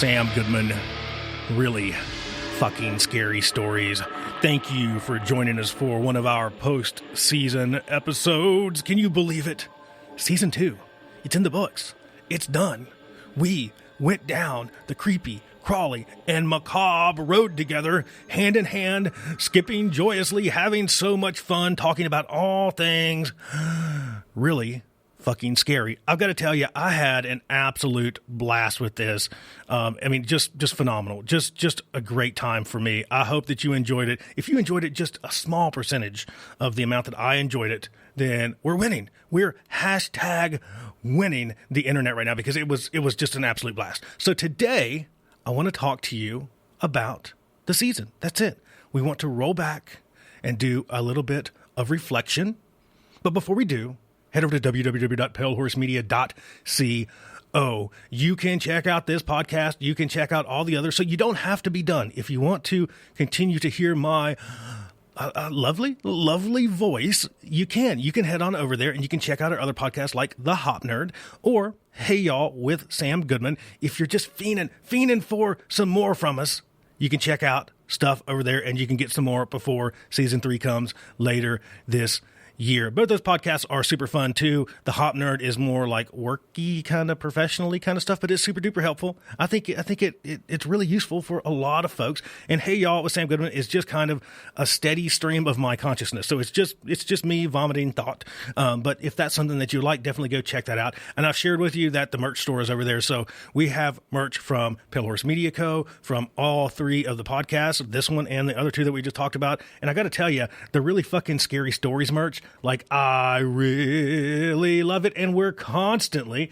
Sam Goodman. Really fucking scary stories. Thank you for joining us for one of our post-season episodes. Can you believe it? Season 2. It's in the books. It's done. We went down the creepy, crawly, and macabre road together, hand in hand, skipping joyously, having so much fun, talking about all things really fucking scary. I've got to tell you, I had an absolute blast with this. Just phenomenal. Just a great time for me. I hope that you enjoyed it. If you enjoyed it just a small percentage of the amount that I enjoyed it, then we're winning. We're hashtag winning the internet right now because it was just an absolute blast. So today, I want to talk to you about the season. That's it. We want to roll back and do a little bit of reflection. But before we do, head over to www.palehorsemedia.co. You can check out this podcast. You can check out all the others. So you don't have to be done. If you want to continue to hear my lovely voice, you can. You can head on over there and you can check out our other podcasts like The Hop Nerd or Hey Y'all with Sam Goodman. If you're just fiending for some more from us, you can check out stuff over there and you can get some more before season 3 comes later this year. Both those podcasts are super fun too. The Hop Nerd is more like worky kind of professionally kind of stuff, but it's super duper helpful. I think it's really useful for a lot of folks. And Hey Y'all with Sam Goodman is just kind of a steady stream of my consciousness. So it's just me vomiting thought. But if that's something that you like, definitely go check that out. And I've shared with you that the merch store is over there. So we have merch from Pale Horse Media Co., from all 3 of the podcasts, this one and the other 2 that we just talked about. And I got to tell you, the really fucking scary stories merch, like, I really love it. And we're constantly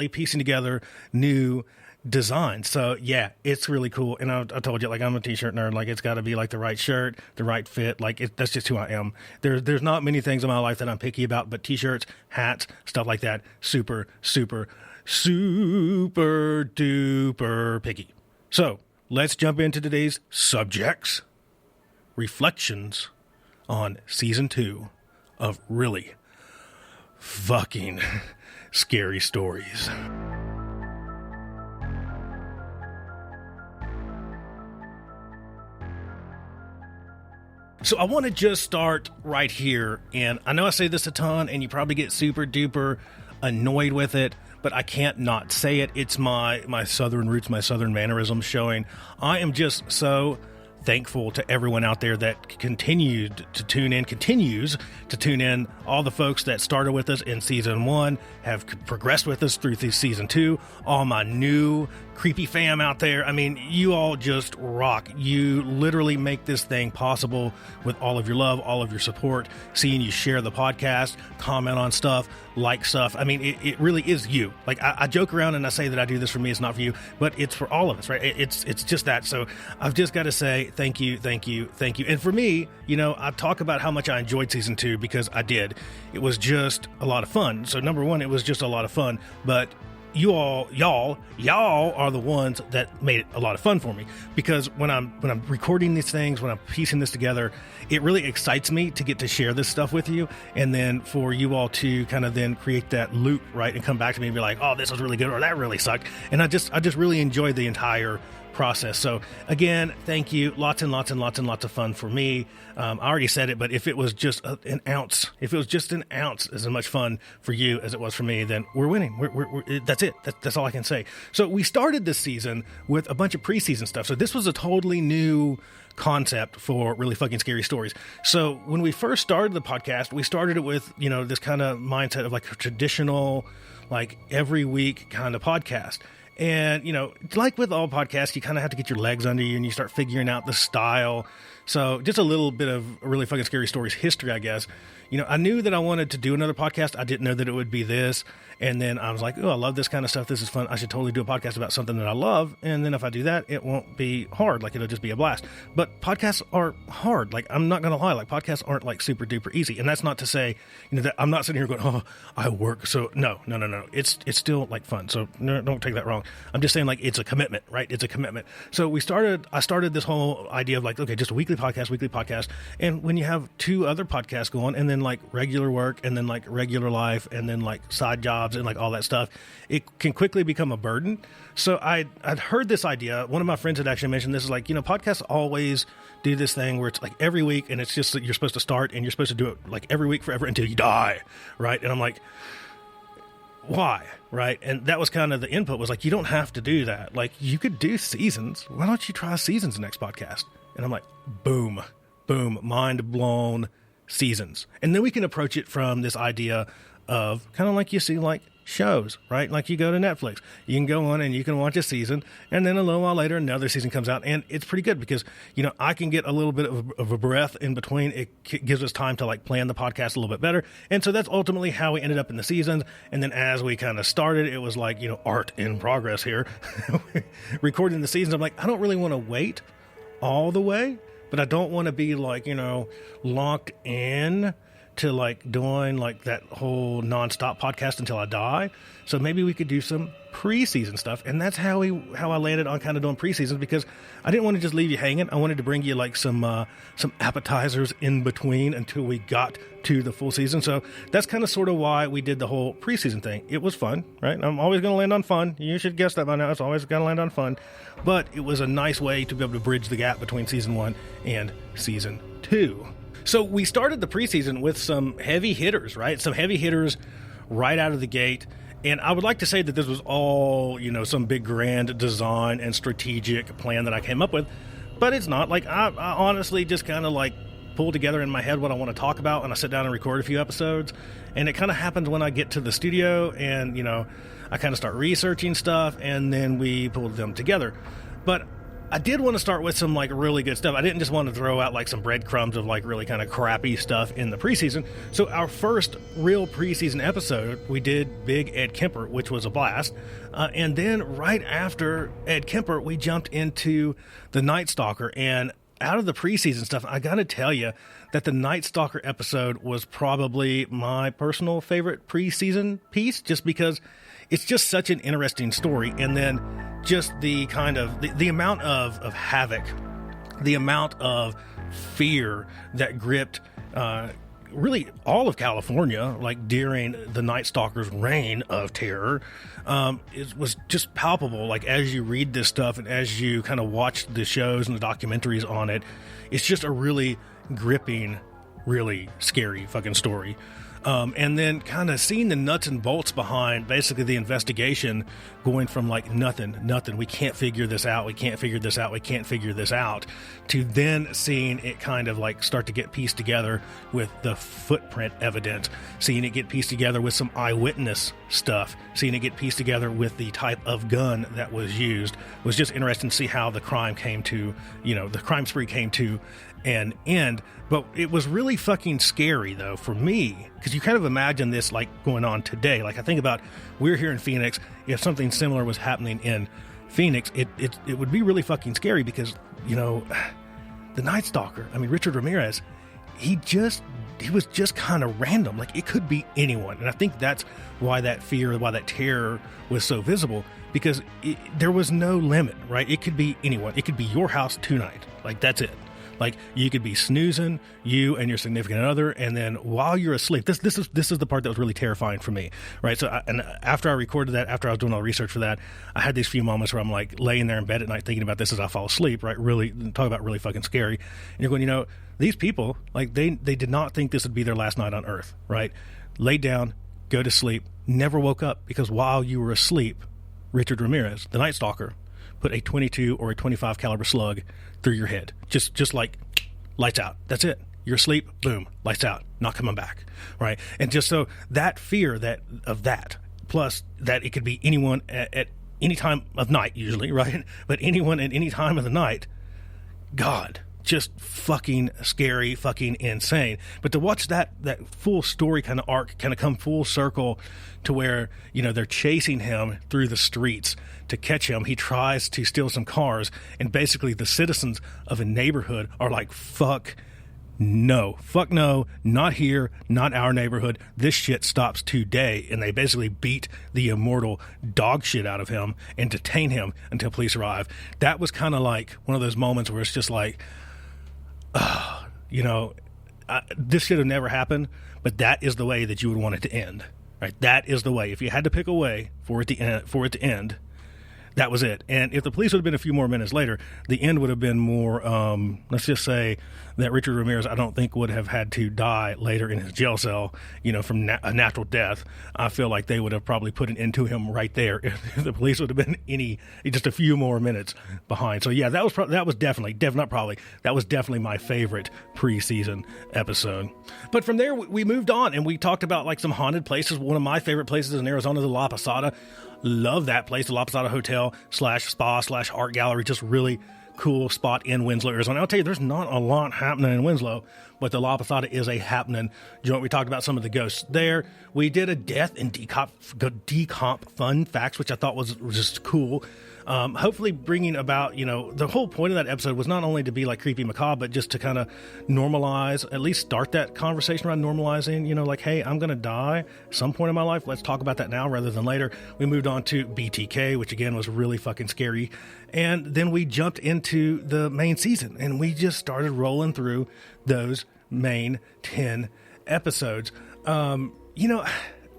piecing together new designs. So yeah, it's really cool. And I told you, like, I'm a t-shirt nerd. Like, it's got to be like the right shirt, the right fit. Like, that's just who I am. There's not many things in my life that I'm picky about, but t-shirts, hats, stuff like that, super duper picky. So let's jump into today's subjects. Reflections on season 2 of really fucking scary stories. So I want to just start right here, and I know I say this a ton, and you probably get super duper annoyed with it, but I can't not say it. It's my southern roots, my southern mannerisms showing. I am just so thankful to everyone out there that continues to tune in, all the folks that started with us in season 1, have progressed with us through season 2, all my new creepy fam out there. I mean, you all just rock. You literally make this thing possible with all of your love, all of your support, seeing you share the podcast, comment on stuff, like stuff. I mean, it really is you. Like, I joke around and I say that I do this for me, it's not for you, but it's for all of us, right? It's just that. So I've just got to say thank you. And for me, I talk about how much I enjoyed season 2 because I did. It was just a lot of fun. So number 1, it was just a lot of fun, but y'all are the ones that made it a lot of fun for me, because when I'm recording these things, when I'm piecing this together, it really excites me to get to share this stuff with you, and then for you all to kind of then create that loop, right, and come back to me and be like, oh, this was really good, or that really sucked. And I just really enjoyed the entire process. So again, thank you. Lots and lots of fun for me. I already said it, but if it was just an ounce as much fun for you as it was for me, then we're winning. That's it. That's all I can say. So we started this season with a bunch of preseason stuff. So this was a totally new concept for really fucking scary stories. So when we first started the podcast, we started it with, this kind of mindset of like a traditional, like every week kind of podcast. And, like with all podcasts, you kind of have to get your legs under you and you start figuring out the style. So just a little bit of really fucking scary stories history, I guess. I knew that I wanted to do another podcast. I didn't know that it would be this. And then I was like, oh, I love this kind of stuff. This is fun. I should totally do a podcast about something that I love. And then if I do that, it won't be hard. Like, it'll just be a blast. But podcasts are hard. Like, I'm not going to lie. Like, podcasts aren't like super duper easy. And that's not to say, that I'm not sitting here going, oh, I work. So no. It's still like fun. So no, don't take that wrong. I'm just saying, like, it's a commitment, right? It's a commitment. So I started this whole idea of like, okay, just a weekly podcast. And when you have 2 other podcasts going, and then like regular work, and then like regular life, and then like side jobs and like all that stuff, it can quickly become a burden. So I'd heard this idea. One of my friends had actually mentioned this, is like, podcasts always do this thing where it's like every week, and it's just that you're supposed to start and you're supposed to do it like every week forever until you die, right? And I'm like, why, right? And that was kind of the input, was like, you don't have to do that. Like, you could do seasons. Why don't you try seasons next podcast? And I'm like, boom, mind blown, seasons. And then we can approach it from this idea of kind of like you see like shows, right? Like you go to Netflix, you can go on and you can watch a season, and then a little while later another season comes out, and it's pretty good because I can get a little bit of a breath in between. It gives us time to like plan the podcast a little bit better. And so that's ultimately how we ended up in the seasons. And then as we kind of started, it was like, art in progress here. Recording the seasons, I'm like, I don't really want to wait all the way, but I don't want to be like, locked in to like doing like that whole nonstop podcast until I die. So maybe we could do some preseason stuff. And that's how I landed on kind of doing preseasons, because I didn't want to just leave you hanging. I wanted to bring you like some appetizers in between until we got to the full season. So that's kind of sort of why we did the whole preseason thing. It was fun, right? I'm always going to land on fun. You should guess that by now. It's always going to land on fun. But it was a nice way to be able to bridge the gap between season 1 and season 2. So we started the preseason with some heavy hitters, right? Some heavy hitters right out of the gate. And I would like to say that this was all, some big grand design and strategic plan that I came up with. But it's not. Like, I honestly just kind of like pull together in my head what I want to talk about, and I sit down and record a few episodes. And it kind of happens when I get to the studio and, I kind of start researching stuff, and then we pull them together. But I did want to start with some like really good stuff. I didn't just want to throw out like some breadcrumbs of like really kind of crappy stuff in the preseason. So our first real preseason episode, we did Big Ed Kemper, which was a blast. And then right after Ed Kemper, we jumped into the Night Stalker. And out of the preseason stuff, I got to tell you that the Night Stalker episode was probably my personal favorite preseason piece, just because it's just such an interesting story. And then just the kind of the amount of havoc, the amount of fear that gripped really all of California, like during the Night Stalker's reign of terror, it was just palpable. Like, as you read this stuff and as you kind of watch the shows and the documentaries on it, it's just a really gripping, really scary fucking story. And then kind of seeing the nuts and bolts behind basically the investigation, going from like nothing, we can't figure this out, to then seeing it kind of like start to get pieced together with the footprint evidence, seeing it get pieced together with some eyewitness stuff, seeing it get pieced together with the type of gun that was used. It was just interesting to see how the crime came to, the crime spree came to an end. But it was really fucking scary though for me, because you kind of imagine this like going on today. Like, I think about, we're here in Phoenix. If something similar was happening in Phoenix, it would be really fucking scary, because the Night Stalker, Richard Ramirez, he was just kind of random. Like, it could be anyone. And I think that's why that fear, why that terror was so visible, because there was no limit, right? It could be anyone. It could be your house tonight. Like, that's it. Like, you could be snoozing, you and your significant other, and then while you're asleep, this is the part that was really terrifying for me, right? So, after I recorded that, after I was doing all the research for that, I had these few moments where I'm like laying there in bed at night thinking about this as I fall asleep, right? Really, talk about really fucking scary. And you're going, these people, like, they did not think this would be their last night on Earth, right? Laid down, go to sleep, never woke up, because while you were asleep, Richard Ramirez, the Night Stalker, put a 22 or a 25 caliber slug through your head. Just like lights out. That's it. You're asleep. Boom. Lights out. Not coming back. Right. And just so that fear of that, plus that it could be anyone at any time of night, usually, right? But anyone at any time of the night, God, just fucking scary, fucking insane. But to watch that full story kind of arc kind of come full circle to where, they're chasing him through the streets to catch him. He tries to steal some cars, and basically the citizens of a neighborhood are like, fuck no, fuck no, not here, not our neighborhood. This shit stops today. And they basically beat the immortal dog shit out of him and detain him until police arrive. That was kind of like one of those moments where it's just like, this should have never happened, but that is the way that you would want it to end, right? That is the way. If you had to pick a way for it to end, that was it. And if the police would have been a few more minutes later, the end would have been more, let's just say that Richard Ramirez, I don't think, would have had to die later in his jail cell, from a natural death. I feel like they would have probably put an end to him right there if the police would have been just a few more minutes behind. So yeah, that was definitely my favorite preseason episode. But from there, we moved on and we talked about like some haunted places. One of my favorite places in Arizona is the La Posada. Love that place, the La Posada Hotel /spa/art gallery. Just really cool spot in Winslow, Arizona. I'll tell you, there's not a lot happening in Winslow, but the La Posada is a happening joint. We talked about some of the ghosts there. We did a death and decomp fun facts, which I thought was just cool. Hopefully bringing about, the whole point of that episode was not only to be like creepy macabre, but just to kind of normalize, at least start that conversation around normalizing, like, hey, I'm going to die at some point in my life. Let's talk about that now rather than later. We moved on to BTK, which again was really fucking scary. And then we jumped into the main season and we just started rolling through those main 10 episodes.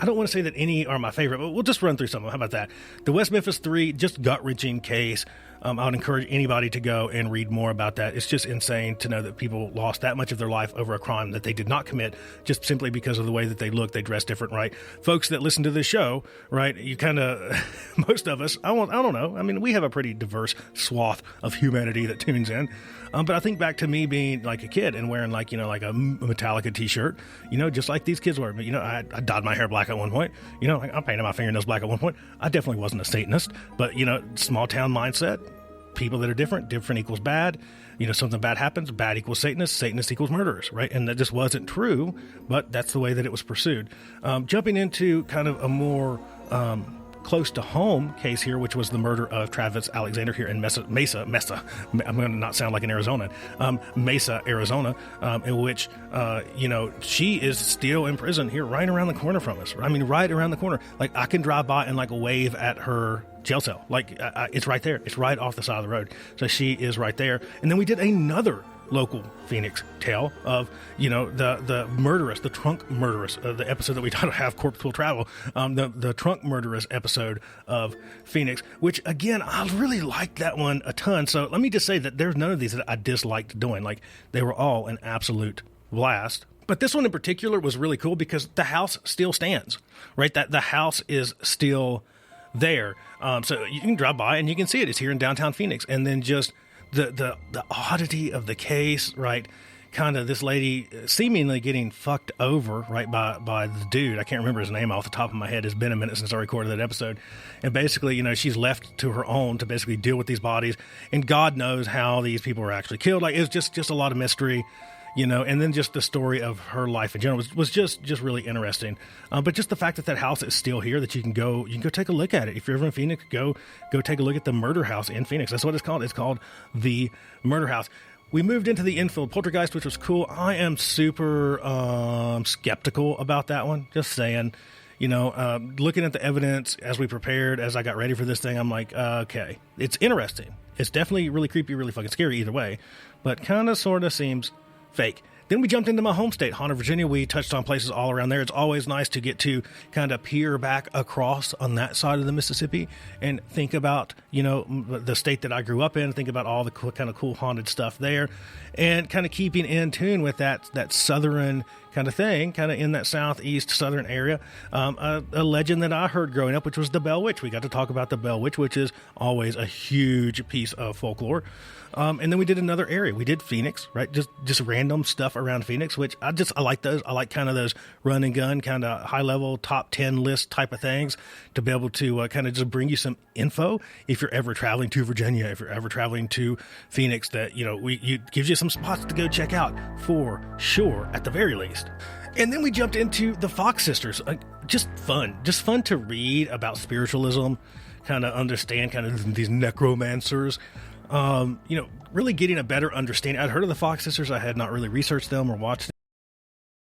I don't want to say that any are my favorite, but we'll just run through some of them. How about that? The West Memphis 3, just gut-wrenching case. I would encourage anybody to go and read more about that. It's just insane to know that people lost that much of their life over a crime that they did not commit just simply because of the way that they look, they dress different, right? Folks that listen to this show, right, you kind of, most of us, I don't know. I mean, we have a pretty diverse swath of humanity that tunes in. But I think back to me being like a kid and wearing like a Metallica t-shirt, just like these kids were. I dyed my hair black at one point. I painted my fingernails black at one point. I definitely wasn't a Satanist, but, small town mindset, people that are different equals bad. Something bad happens, bad equals Satanist, Satanist equals murderers, right? And that just wasn't true, but that's the way that it was pursued. Jumping into kind of a more close to home case here, which was the murder of Travis Alexander here in Mesa. I'm going to not sound like an Arizonan. Mesa, Arizona, in which, she is still in prison here right around the corner from us. I mean, right around the corner. Like, I can drive by and like wave at her jail cell. Like, it's right there. It's right off the side of the road. So she is right there. And then we did another local Phoenix tale of, the murderess, the trunk murderess, the episode that we don't have, Corpse Will Travel, the trunk murderess episode of Phoenix, which again, I really liked that one a ton. So let me just say that there's none of these that I disliked doing. Like, they were all an absolute blast. But this one in particular was really cool because the house still stands, right? That the house is still there. So you can drive by and you can see it. It's here in downtown Phoenix. And then just the oddity of the case, right? Kind of this lady seemingly getting fucked over, right, by the dude. I can't remember his name off the top of my head. It's been a minute since I recorded that episode. And basically, she's left to her own to basically deal with these bodies. And God knows how these people were actually killed. Like, it's just a lot of mystery. And then just the story of her life in general was just really interesting. But just the fact that house is still here, that you can go take a look at it. If you're ever in Phoenix, go take a look at the murder house in Phoenix. That's what it's called. It's called the Murder House. We moved into the infield poltergeist, which was cool. I am super skeptical about that one. Just saying. Looking at the evidence as we prepared, as I got ready for this thing, I'm like, okay, it's interesting. It's definitely really creepy, really fucking scary either way, but kind of sort of seems fake. Then we jumped into my home state, Haunted, Virginia. We touched on places all around there. It's always nice to get to kind of peer back across on that side of the Mississippi and think about, the state that I grew up in, think about all the kind of cool haunted stuff there, and kind of keeping in tune with that southern kind of thing, kind of in that southeast southern area. A legend that I heard growing up, which was the Bell Witch. We got to talk about the Bell Witch, which is always a huge piece of folklore. And then we did another area. We did Phoenix, right? Just random stuff around Phoenix, which I like those. I like kind of those run and gun, kind of high level top 10 list type of things to be able to kind of just bring you some info if you're ever traveling to Virginia, if you're ever traveling to Phoenix, that, it gives you some spots to go check out for sure, at the very least. And then we jumped into the Fox sisters. Just fun to read about spiritualism, kind of understand kind of these necromancers. really getting a better understanding. I'd heard of the Fox sisters. I had not really researched them or watched